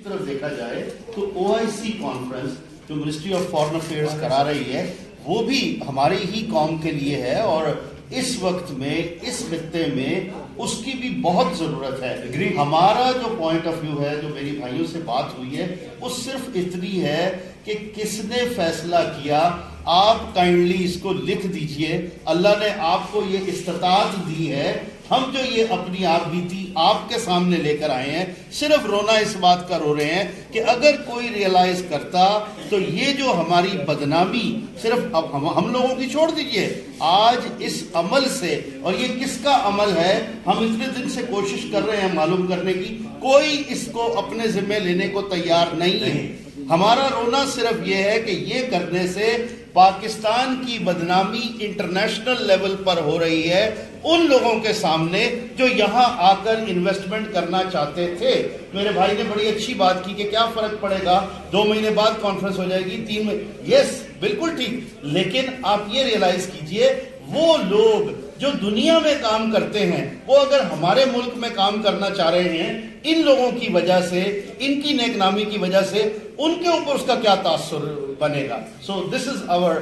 طرف دیکھا جائے تو OIC کانفرنس جو منسٹری آف فارن افیئرس کرا رہی ہے وہ بھی ہماری ہی قوم کے لیے ہے، اور اس وقت میں اس خطے میں اس کی بھی بہت ضرورت ہے. ہمارا جو پوائنٹ آف ویو ہے، جو میری بھائیوں سے بات ہوئی ہے، وہ صرف اتنی ہے کہ کس نے فیصلہ کیا. آپ کائنڈلی اس کو لکھ دیجئے. اللہ نے آپ کو یہ استطاعت دی ہے. ہم جو یہ اپنی آپ بیتی آپ کے سامنے لے کر آئے ہیں، صرف رونا اس بات کا رو رہے ہیں کہ اگر کوئی ریئلائز کرتا تو یہ جو ہماری بدنامی صرف اب ہم لوگوں کی چھوڑ دیجئے، آج اس عمل سے، اور یہ کس کا عمل ہے، ہم اتنے دن سے کوشش کر رہے ہیں معلوم کرنے کی، کوئی اس کو اپنے ذمہ لینے کو تیار نہیں ہے. ہمارا رونا صرف یہ ہے کہ یہ کرنے سے پاکستان کی بدنامی انٹرنیشنل لیول پر ہو رہی ہے ان لوگوں کے سامنے جو یہاں آ کر انویسٹمنٹ کرنا چاہتے تھے. میرے بھائی نے بڑی اچھی بات کی کہ کیا فرق پڑے گا، 2 مہینے بعد کانفرنس ہو جائے گی، 3 مہینے، یس بالکل ٹھیک، لیکن آپ یہ ریئلائز کیجئے وہ لوگ جو دنیا میں کام کرتے ہیں وہ اگر ہمارے ملک میں کام کرنا چاہ رہے ہیں، ان لوگوں کی وجہ سے، ان کی نیک نامی کی وجہ سے ان کے اوپر اس کا کیا تاثر بنے گا. سو دس از آور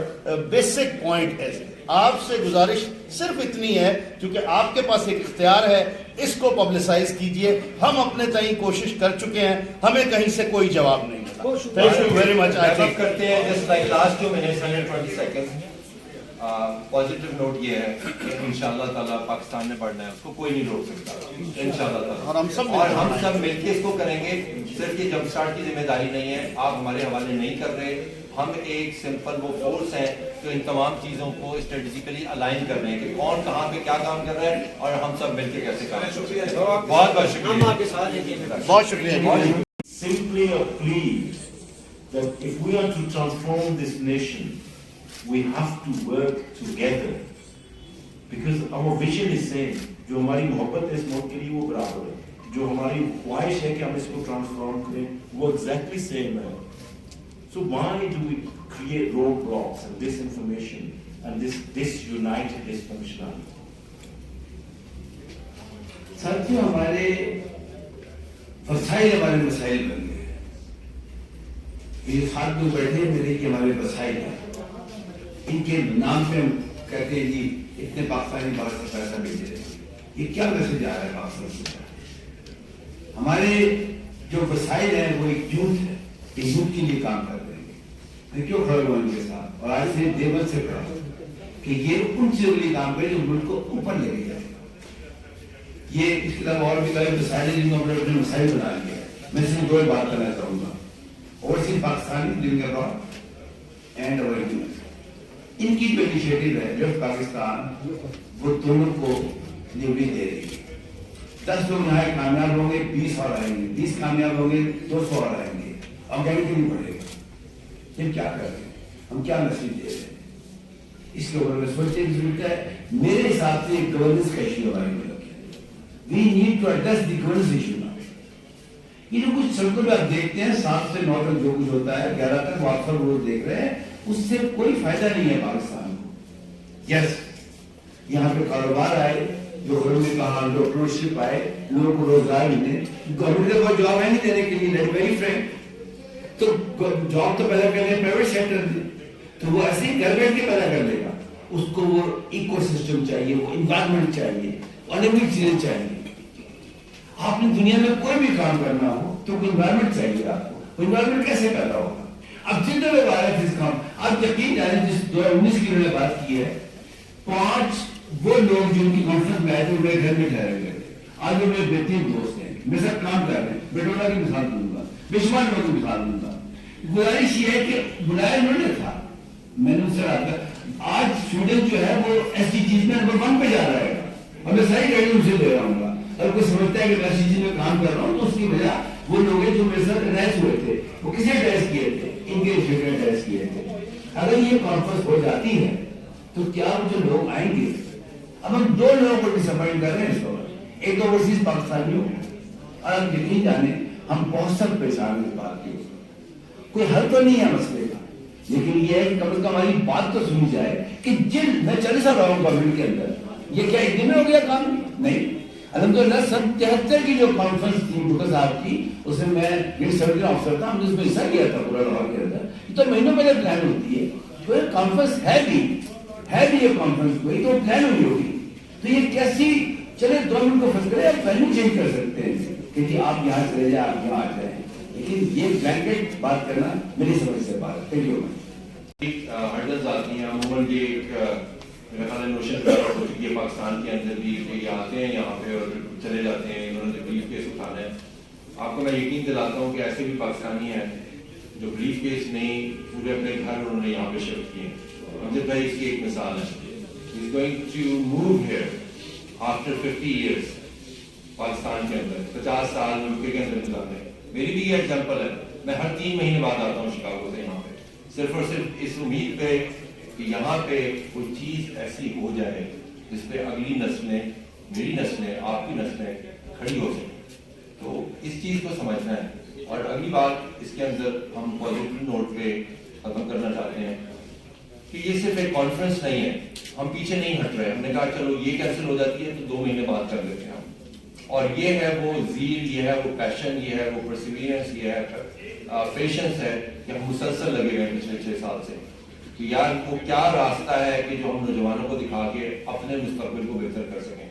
بیسک پوائنٹ. آپ سے گزارش صرف اتنی ہے، کیونکہ آپ کے پاس ایک اختیار ہے، اس کو پبلسائز کیجئے. ہم اپنے تئیں کوشش کر چکے ہیں، ہمیں کہیں سے کوئی جواب نہیں ملا. Thank you very much. کرتے ہیں just like last 2 minutes 120 seconds. Positive note یہ ہے کہ انشاءاللہ تعالیٰ پاکستان نے بڑھنا ہے، اس کو کوئی نہیں روک سکتا انشاءاللہ تعالیٰ، اور ہم سب مل کے اس کو کریں گے. صرف یہ جمپ اسٹارٹ کی ذمہ داری نہیں ہے، آپ ہمارے حوالے نہیں کر رہے. ہم ایک سمپل وہ فورس ہیں جو ان تمام چیزوں کو اسٹریٹجیکلی الائن کر رہے ہیں کہ کون کہاں پہ کیا کام کر رہا ہے اور ہم سب مل کے کیسے کام کر رہے ہیں. بہت بہت شکریہ. بہت شکریہ. Simply a plea that if we are to transform this nation, we have to work together, because our vision is same. جو ہماری محبت ہے اس ملک کے لیے وہ برابر ہے، جو ہماری خواہش ہے کہ ہم اس کو ٹرانسفارم کریں وہ exactly same ہے. So why do we create roadblocks and disinformation and this disunited dysfunctionality? ساتھیوں، ہمارے وسائل ہمارے مسائل بن گئے. یہ ساتھ جو بیٹھے میرے کہ ہمارے وسائل ہیں، ان کے نام پہ ہم کہتے ہیں جی اتنے پاکستانی باہر سے پیسہ بھیجے رہے ہیں. یہ کیا میسج آ رہا ہے پاکستان سے؟ ہمارے جو وسائل ہیں وہ ایک یوتھ ہے، ایک یوتھ کے لیے کام کر رہے ہیں. میں کیوں کھڑا ہوا ان کے ساتھ، اور آج سے دیوبند سے کھڑا ہوں کہ یہ ان چیزوں کے لیے کام کرے جو ملک کو اوپر لے کے جائے. یہ اس کے علاوہ اور بھی کئی وسائل ہیں جن کو ہم نے اپنے مسائل بنا لیا. میں صرف 2 بات کرنا چاہوں گا. Overseas Pakistani living abroad and our youth. ان کی جو انیشیٹو ہے جو پاکستان، وہ دونوں کو لیوریج دے رہی ہے. 10 لوگ یہاں کامیاب ہوں گے، 20 اور آئیں گے، 20 کامیاب ہوں گے، 200 اور آئیں گے. اب کہیں نہیں پڑے گا. ہم کیا کر رہے ہیں، ہم کیا میسج دے رہے ہیں، اس کے اوپر میں سوچنے کی ضرورت ہے. میرے حساب سے گورننس کا ایشو ہمارے ملک ہے. We need to address the governance issue. یہ جو کچھ سڑکوں پہ آپ دیکھتے ہیں 7 سے 9 تک جو کچھ ہوتا ہے، 11 تک واٹس ایپ روز دیکھ رہے ہیں، اس سے کوئی فائدہ نہیں ہے پاکستان کو. یس، یہاں پہ کاروبار آئے، جو گھروں میں کہا انٹرپرینورشپ آئے، لوگوں کو روزگار ملے. گورنمنٹ نے کوئی جاب ہے نہیں دینے کے لیے، لیٹ ویری فرینک. تو جاب تو پیدا کرنے پرائیویٹ سیکٹر میں، تو وہ ایسے ہی گھر بیٹھ کے پیدا کر لے گا. اس کو وہ ایکو سسٹم چاہیے، وہ انوائرمنٹ چاہیے، انیمک چیزیں چاہیے. آپ نے دنیا میں کوئی بھی کام کرنا ہو تو کوئی انوائرمنٹ چاہیے آپ کو. انوائرمنٹ کیسے پیدا ہوگا؟ اب جتنے لوگ آ رہے تھے اس کام، آپ یقین جانیں جس 2019 کی انہوں نے بات کی ہے، 5 وہ لوگ جو ان کی کانفرنس میں آئے تھے میرے گھر میں ٹھہرے ہوئے تھے. آج وہ میرے بہترین دوست ہیں، میرے ساتھ کام کر رہے ہیں. بیٹولا کی مثال دوں گا، بے شمار لوگوں کی مثال دوں گا. گزارش یہ ہے کہ بلایا انہوں نے تھا، میں نے ان سے رہا تھا. آج اسٹوڈنٹ جو ہے وہ ایس ڈی جیز میں نمبر 1 پہ جا رہا ہے، اور میں صحیح ٹریننگ ان سے دے رہا ہوں گا. اگر کوئی سمجھتا ہے کہ میں ایس ڈی جی میں کام کر رہا ہوں تو اس کی وجہ وہ لوگ ہیں جو میرے ساتھ اٹیچ ہوئے تھے. وہ کسے اٹیچ کیے تھے؟ ان کے انسٹیٹیوٹ نے اٹیچ کیے تھے. اگر یہ کانفرنس ہو جاتی ہے تو کیا وہ جو لوگ آئیں گے، اب ہم 2 لوگوں کو ڈسپوائنٹ کر رہے ہیں اس وقت. ایک تو اوورسیز پاکستانیوں، اور آپ یقین جانے ہم بہت سخت پریشان ہیں اس بات کی. کوئی حل تو نہیں ہے مسئلے کا، لیکن یہ ہے کہ کم از کم ہماری بات تو سنی جائے کہ میں 40 سال رہا ہوں گورنمنٹ کے اندر، یہ کیا ایک دن میں ہو گیا کام؟ نہیں. الحمدللہ 77 کی جو کانفرنس تھی بھٹو صاحب کی، اس میں میں گیٹ سیکرٹری آفیسر تھا، ہم نے اس میں حصہ کیا تھا پورا لاہور کے اندر. یہ تو مہینوں پہلے پلان ہوتی ہے. تو یہ کانفرنس ہے بھی یہ کانفرنس کوئی تو پلان ہوئی ہوگی. تو یہ کیسی چلے 2 منٹ کو فرض کرے آپ پہلے چینج کر سکتے ہیں کہ جی آپ یہاں چلے جائیں، آپ یہاں آ جائیں، لیکن یہ بلینکٹ بات کرنا میری سمجھ سے بات ہے. Thank you. ہرڈلز آتی ہیں عموماً یہ ایک میرا خیال ہے نوشن پیدا ہو چکی ہے پاکستان کے اندر بھی کہ یہ آتے ہیں یہاں پہ اور چلے جاتے ہیں، انہوں نے بریف کیس اٹھانا ہے. آپ کو میں یقین دلاتا ہوں کہ ایسے بھی پاکستانی ہیں جو بریف کیس نہیں پورے اپنے گھر انہوں نے یہاں پہ شفٹ کیے. امجد بھائی اس کی ایک مثال ہے. He is going to move here after 50 years Pakistan کے اندر 50 سال یوکے کے اندر گزارنے. میری بھی یہ ایگزامپل ہے. میں ہر 3 مہینے بعد آتا ہوں شکاگو سے یہاں پہ صرف اور صرف اس امید پہ کہ یہاں پہ کوئی چیز ایسی ہو جائے جس پہ اگلی نسلیں، میری نسلیں، آپ کی نسلیں کھڑی ہو سکیں. تو اس چیز کو سمجھنا ہے. اور اگلی بات اس کے اندر ہم پازیٹیو نوٹ پہ ختم کرنا چاہتے ہیں کہ یہ صرف ایک کانفرنس نہیں ہے. ہم پیچھے نہیں ہٹ رہے. ہم نے کہا چلو یہ کینسل ہو جاتی ہے تو 2 مہینے بعد کر لیتے ہیں ہم. اور یہ ہے وہ زیل، یہ ہے وہ پیشن، یہ ہے وہ پرسیویرنس، یہ ہے پیشنس ہے کہ ہم مسلسل لگے ہوئے پچھلے 6 سال سے کہ یار وہ کیا راستہ ہے کہ جو ہم نوجوانوں کو دکھا کے اپنے مستقبل کو بہتر کر سکیں.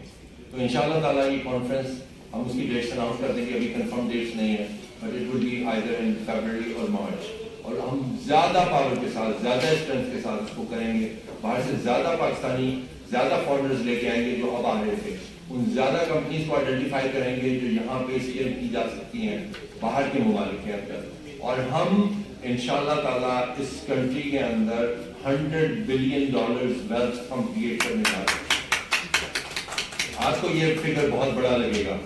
تو انشاءاللہ تعالیٰ یہ کانفرنس ہم اس کی ڈیٹس اناؤنس کر دیں گے. ابھی کنفرم ڈیٹس نہیں ہے but it will be either in February or March. اور ہم زیادہ پاور کے ساتھ، زیادہ اسٹرینتھ کے ساتھ اس کو کریں گے. باہر سے زیادہ پاکستانی، زیادہ فارنرز لے کے آئیں گے جو اب آ رہے تھے. ان زیادہ کمپنیز کو آئیڈینٹیفائی کریں گے جو یہاں پہ اسکیل کی جا سکتی ہیں باہر کے ممالک کے اندر. اور ہم انشاءاللہ تعالیٰ اس کنٹری کے اندر $100 بلین ویلتھ ہم کریٹ کرنے جا رہے ہیں. آپ کو یہ فگر بہت بڑا لگے گا.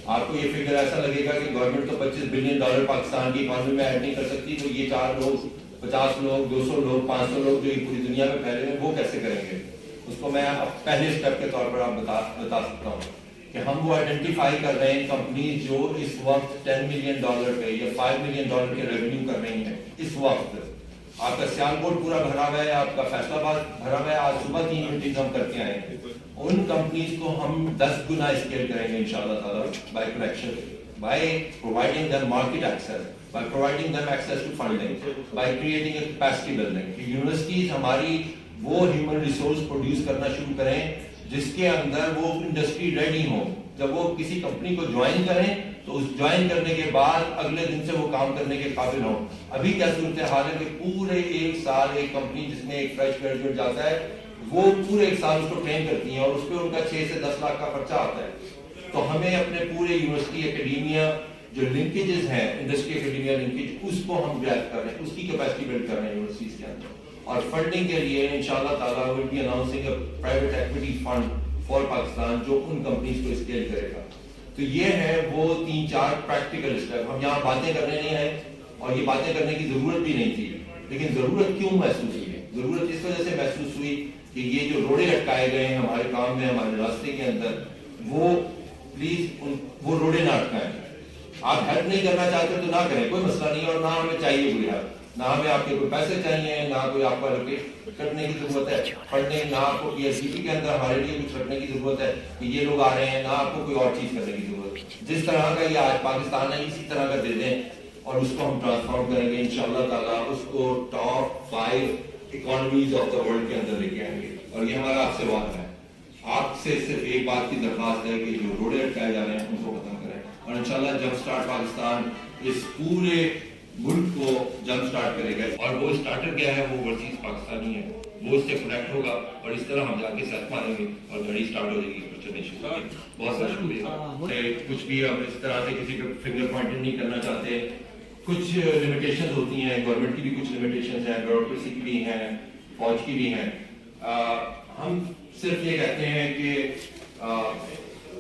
آپ کو یہ فگر ایسا لگے گا کہ گورنمنٹ تو $25 بلین پاکستان کی اکانومی میں ایڈ نہیں کر سکتی، تو یہ 4 لوگ، 50 لوگ، 200 لوگ، 500 لوگ جو پوری دنیا میں پھیلے ہیں وہ کیسے کریں گے. اس کو میں پہلے اسٹیپ کے طور پر آپ بتا سکتا ہوں کہ ہم وہ آئیڈینٹیفائی کر رہے ہیں کمپنیز جو اس وقت $10 ملین پہ یا $5 ملین کے ریونیو کر رہی ہیں. اس وقت آپ کا سیالکوٹ پورا بھرا ہوا ہے، آپ کا فیصلہ آباد بھرا ہوا ہے. آج صبح 3 میٹنگ ہم کر کے آئے ہیں. ان کمپنیز کو ہم 10 گنا اسکیل کریں گے انشاءاللہ تعالیٰ by connection, by providing them market access, by providing them access to funding, by creating a capacity building. Universities ہماری وہ ہیومن ریسورس پروڈیوس کرنا شروع کریں جس کے اندر وہ انڈسٹری ریڈی ہو. جب وہ کسی کمپنی کو جوائن کریں تو اس جوائن کرنے کے بعد اگلے دن سے وہ کام کرنے کے قابل ہوں. ابھی کیا صورتحال ہے کہ پورے 1 سال ایک کمپنی جس میں ایک فریش گریجویٹ جاتا ہے وہ پورے 1 سال اس کو ٹرین کرتی ہیں اور اس پہ ان کا 6 سے 10 لاکھ کا خرچہ آتا ہے. تو ہمیں اپنے پورے یونیورسٹی اکیڈیمیا جو لنکیجز ہیں، انڈسٹری اکیڈیمیا لنکیج، اس کو ہم گریب کر رہے ہیں، اس کی کیپیسٹی بلڈ کر رہے ہیں یونیورسٹیز کے اندر. اور فنڈنگ کے لیے انشاءاللہ تعالیٰ will be announcing a private equity fund for Pakistan جو ان کمپنیز کو اسکیل کرے گا. تو یہ ہے وہ 3-4 پریکٹیکل اسٹیپ. ہم یہاں باتیں کرنے نہیں آئے اور یہ باتیں کرنے کی ضرورت بھی نہیں تھی، لیکن ضرورت کیوں محسوس ہوئی ہے؟ ضرورت اس وجہ سے محسوس ہوئی کہ یہ جو روڑے اٹکائے گئے ہیں ہمارے کام میں، ہمارے راستے کے اندر، وہ پلیز وہ روڑے نہ اٹکائیں. آپ ہیلپ نہیں کرنا چاہتے تو نہ کریں، کوئی مسئلہ نہیں. اور نہ ہمیں چاہیے کوئی ہیلپ، نہ ہمیں آپ کے کوئی پیسے چاہیے، نہ کوئی آپ کو الوکیٹ کرنے کی ضرورت ہے فنڈنگ، نہ آپ کو پی ایس ڈی پی کے اندر ہمارے لیے کچھ رکھنے کی ضرورت ہے کہ یہ لوگ آ رہے ہیں، نہ آپ کو کوئی اور چیز کرنے کی ضرورت ہے. جس طرح کا یہ آج پاکستان ہے اسی طرح کا دے دیں اور اس کو ہم ٹرانسفارم کریں گے انشاءاللہ تعالیٰ. اس کو top 5 economies of the world کے اندر لے کے آئیں گے. اور یہ ہمارا آپ سے وعدہ ہے. آپ سے صرف ایک بات کی درخواست ہے کہ جو روڑے اٹکائے جا رہے ہیں ان کو ختم کریں. اور انشاءاللہ جب اسٹارٹ پاکستان اس پورے ملک کو جمپ اسٹارٹ کرے گا. اور وہ اسٹارٹر کیا ہے؟ وہ اوورسیز پاکستانی ہے. وہ اس سے کنیکٹ ہوگا اور اس طرح ہم جا کے سیٹ ماریں گے اور گاڑی اسٹارٹ ہو جائے گی. بہت بہت شکریہ. کچھ بھی ہم اس طرح سے کسی کو فنگر پوائنٹنگ نہیں کرنا چاہتے. کچھ لمیٹیشنز ہوتی ہیں، گورنمنٹ کی بھی کچھ لمیٹیشنز ہیں، بیوروکریسی کی بھی ہیں، فوج کی بھی ہیں. ہم صرف یہ کہتے ہیں کہ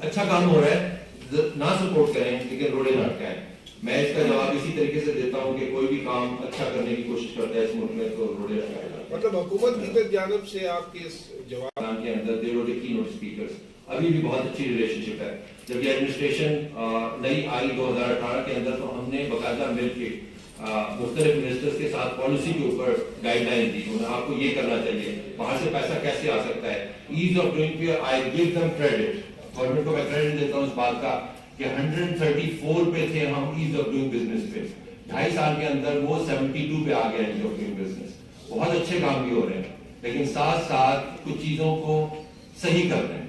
اچھا کام ہو رہا ہے، نہ سپورٹ کریں لیکن روڑے نہ اٹکائیں. میں اس کا جواب اسی طریقے سے دیتا ہوں کہ کوئی بھی کام اچھا کرنے کی کوشش کرتا ہے اس ملک میں تو روڑے اٹکائے جاتے ہیں. مطلب حکومت کی جانب سے آپ کے اس جواب کے اندر دے روڈ کی نوٹ اسپیکرز ابھی بھی بہت اچھی ریلیشن شپ ہے. جب یہ ایڈمنسٹریشن نئی آئی 2018 کے اندر تو ہم نے باقاعدہ مل کے مختلف منسٹرز کے ساتھ پالیسی کے اوپر گائیڈ لائن دی. آپ کو یہ کرنا چاہیے، باہر سے پیسہ کیسے آ سکتا ہے. As of doing I give them credit government کو میں کریڈٹ دیتا ہوں اس بات کا کہ 134 پہ تھے ہم ایز آف ڈوئنگ بزنس پہ، 2.5 سال کے اندر وہ 72 پہ آ گیا ایز آف ڈوئنگ بزنس. بہت اچھے کام بھی ہو رہے ہیں، لیکن ساتھ ساتھ کچھ چیزوں کو صحیح کر رہے ہیں.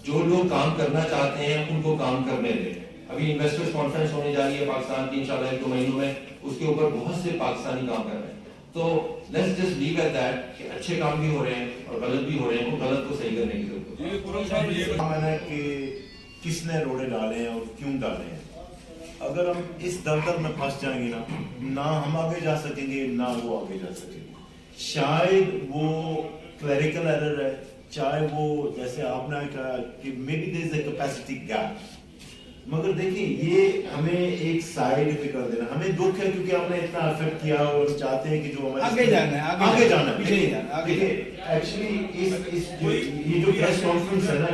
جو لوگ کام کرنا چاہتے ہیں ان کو کام کرنے دیں. ابھی انویسٹرز کانفرنس ہونے جا رہی ہے پاکستان کی انشاءاللہ 1-2 مہینوں میں، اس کے اوپر بہت سے پاکستانی کام کر رہے ہیں. تو let's just leave at that کہ اچھے کام بھی ہو رہے ہیں اور غلط بھی ہو رہے ہیں، وہ غلط کو صحیح کرنے کی ضرورت ہے. میں نے کہ کس نے روڑے ڈالے ہیں اور کیوں ڈالے ہیں. اگر ہم اس دفتر میں پھنس جائیں گے نہ ہم آگے جا سکیں گے نہ وہ آگے جا سکیں گے. شاید وہ کلیریکل ایرر ہے، چاہے وہ جیسے آپ نے کہا کہ maybe there is a capacity gap, مگر دیکھیں یہ ہمیں ایک سائڈ پہ کر دینا. ہمیں دکھ ہے کیونکہ ہم نے اتنا افیکٹ کیا اور چاہتے ہیں کہ جو ہمارے آگے جانا ہے، آگے جانا ہے. دیکھیں ایکچولی یہ جو پریس کانفرنس ہے نا